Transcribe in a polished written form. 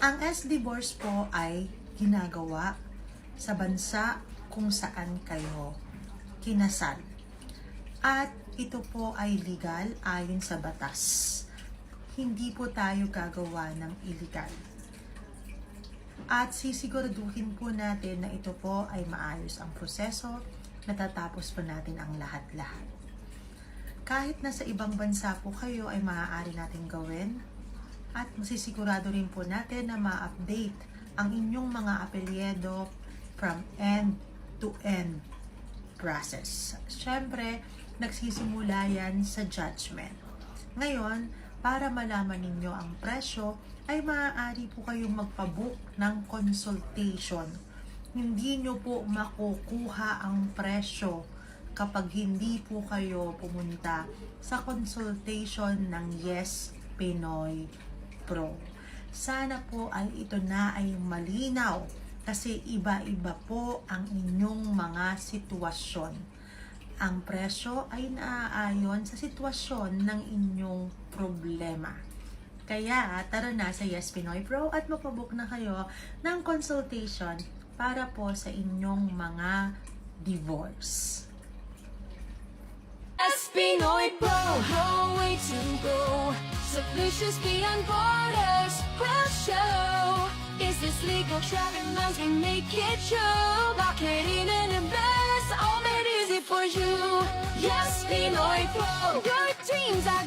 Ang S-Divorce po ay ginagawa sa bansa kung saan kayo kinasal. At ito po ay legal ayon sa batas. Hindi po tayo gagawa ng illegal. At sisiguraduhin po natin na ito po ay maayos ang proseso, natatapos po natin ang lahat-lahat. Kahit nasa ibang bansa po kayo ay maaari natin gawin at masisigurado rin po natin na ma-update ang inyong mga apelyido from end to end process. Siyempre, nagsisimula yan sa judgment. Ngayon, para malaman ninyo ang presyo, ay maaari po kayong magpabook ng consultation. Hindi nyo po makukuha ang presyo kapag hindi po kayo pumunta sa consultation ng Yes Pinoy Pro. Sana po ay ito na ay malinaw kasi iba-iba po ang inyong mga sitwasyon. Ang presyo ay naaayon sa sitwasyon ng inyong problema. Kaya tara na sa Yes Pinoy Pro at magpabook na kayo ng consultation para po sa inyong mga divorce. Yes Pinoy Pro, no way to go. Solutions beyond borders will show. Is this legal? Travel miles can make it show. Lock it in and invest, all made easy for you. Yes Pinoy Pro, your dreams are